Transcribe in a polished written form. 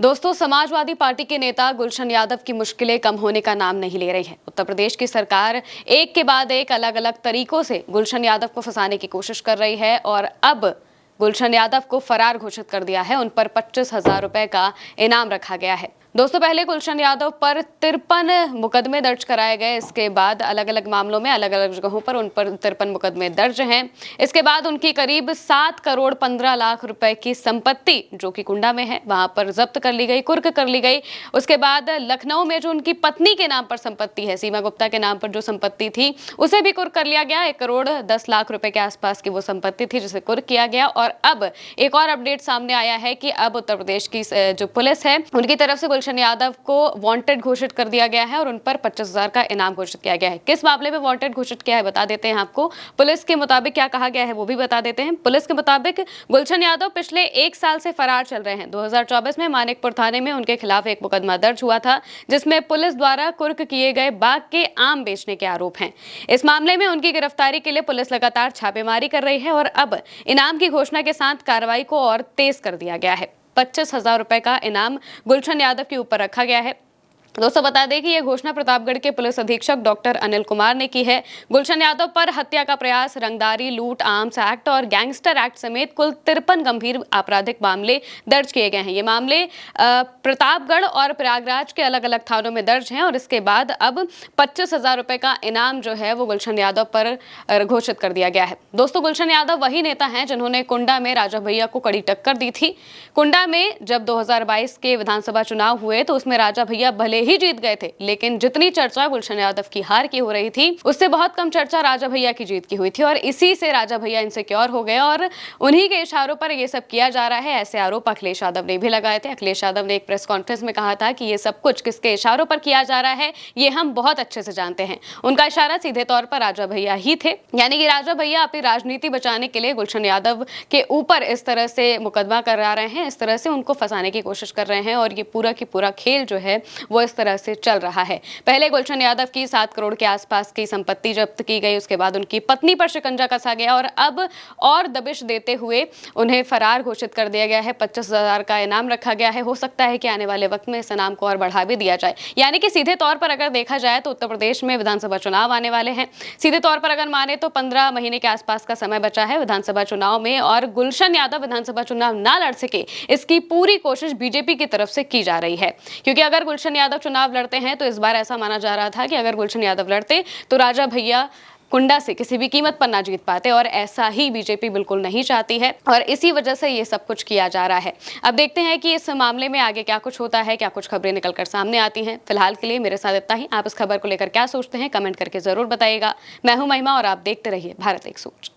दोस्तों, समाजवादी पार्टी के नेता गुलशन यादव की मुश्किलें कम होने का नाम नहीं ले रही है। उत्तर प्रदेश की सरकार एक के बाद एक अलग अलग तरीकों से गुलशन यादव को फंसाने की कोशिश कर रही है और अब गुलशन यादव को फरार घोषित कर दिया है। उन पर 25,000 रुपए का इनाम रखा गया है। दोस्तों, पहले गुलशन यादव पर 53 मुकदमे दर्ज कराए गए। इसके बाद अलग अलग मामलों में अलग अलग जगहों पर उन पर 53 मुकदमे दर्ज हैं। इसके बाद उनकी करीब 7 करोड़ 15 लाख रुपए की संपत्ति जो कि कुंडा में है वहां पर जब्त कर ली गई, कुर्क कर ली गई। उसके बाद लखनऊ में जो उनकी पत्नी के नाम पर संपत्ति है, सीमा गुप्ता के नाम पर जो संपत्ति थी, उसे भी कुर्क कर लिया गया। 1 करोड़ 10 लाख रुपए के आसपास की वो संपत्ति थी जिसे कुर्क किया गया। और अब एक और अपडेट सामने आया है कि अब उत्तर प्रदेश की जो पुलिस है उनकी तरफ से गुलशन यादव को वांटेड घोषित कर दिया गया है और उन पर 25,000 का इनाम घोषित किया गया है। किस मामले में वांटेड घोषित किया है बता देते हैं आपको। पुलिस के मुताबिक क्या कहा गया है वो भी बता देते हैं। पुलिस के मुताबिक गुलशन यादव पिछले 1 साल से फरार चल रहे हैं। 2024 में मानिकपुर थाने में उनके खिलाफ एक मुकदमा दर्ज हुआ था जिसमें पुलिस द्वारा कुर्क किए गए बाग के आम बेचने के आरोप हैं। इस मामले में उनकी गिरफ्तारी के लिए पुलिस लगातार छापेमारी कर रही है और अब इनाम की घोषणा के साथ कार्रवाई को और तेज कर दिया गया है। 25,000 रुपए का इनाम गुलशन यादव के ऊपर रखा गया है। दोस्तों, बता दें कि यह घोषणा प्रतापगढ़ के पुलिस अधीक्षक डॉक्टर अनिल कुमार ने की है। गुलशन यादव पर हत्या का प्रयास, रंगदारी, लूट, आर्म्स एक्ट और गैंगस्टर एक्ट समेत कुल 53 गंभीर आपराधिक मामले दर्ज किए गए हैं। ये मामले प्रतापगढ़ और प्रयागराज के अलग अलग थानों में दर्ज हैं और इसके बाद अब 25,000 रुपए का इनाम जो है वो गुलशन यादव पर घोषित कर दिया गया है। दोस्तों, गुलशन यादव वही नेता हैं जिन्होंने कुंडा में राजा भैया को कड़ी टक्कर दी थी। कुंडा में जब 2022 के विधानसभा चुनाव हुए तो उसमें राजा भैया भले ही जीत गए थे, लेकिन जितनी चर्चा गुलशन यादव की हार की हो रही थी उससे बहुत कम चर्चा राजा भैया की जीत की हुई थी और इसी से राजा भैया इनसिक्योर हो गए और उन्हीं के इशारों पर ये सब किया जा रहा है। ऐसे आरोप अखिलेश यादव ने भी लगाए थे। अखिलेश यादव ने एक प्रेस कॉन्फ्रेंस में कहा था कि ये सब कुछ किसके इशारों पर किया जा रहा है ये हम बहुत अच्छे से जानते हैं। उनका इशारा सीधे तौर पर राजा भैया ही थे, यानी कि राजा भैया अपनी राजनीति बचाने के लिए गुलशन यादव के ऊपर इस तरह से मुकदमा करा रहे हैं, इस तरह से उनको फंसाने की कोशिश कर रहे हैं और ये पूरा की पूरा खेल जो है वो इस तरह से चल रहा है। पहले गुलशन यादव की 7 करोड़ के आसपास की संपत्ति जब्त की गई, उसके बाद उनकी पत्नी पर शिकंजा कसा गया और अब और दबिश देते हुए उन्हें फरार घोषित कर दिया गया है। 25,000 का इनाम रखा गया है। हो सकता है कि आने वाले वक्त में इस इनाम को और बढ़ा भी दिया जाए। यानी कि सीधे तौर पर अगर देखा जाए तो उत्तर प्रदेश में विधानसभा चुनाव आने वाले हैं। सीधे तौर पर अगर माने तो 15 महीने के आसपास का समय बचा है विधानसभा चुनाव में और गुलशन यादव विधानसभा चुनाव ना लड़ सके इसकी पूरी कोशिश बीजेपी की तरफ से की जा रही है। क्योंकि अगर गुलशन यादव चुनाव लड़ते हैं तो इस बार ऐसा माना जा रहा था कि अगर गुलशन यादव लड़ते तो राजा भैया कुंडा से किसी भी कीमत पर ना जीत पाते और ऐसा ही बीजेपी बिल्कुल नहीं चाहती है और इसी वजह से ये सब कुछ किया जा रहा है। अब देखते हैं कि इस मामले में आगे क्या कुछ होता है, क्या कुछ खबरें निकलकर सामने आती हैं। फिलहाल के लिए मेरे साथ इतना ही। आप इस खबर को लेकर क्या सोचते हैं कमेंट करके जरूर बताइएगा। मैं हूं महिमा और आप देखते रहिए भारत एक सोच।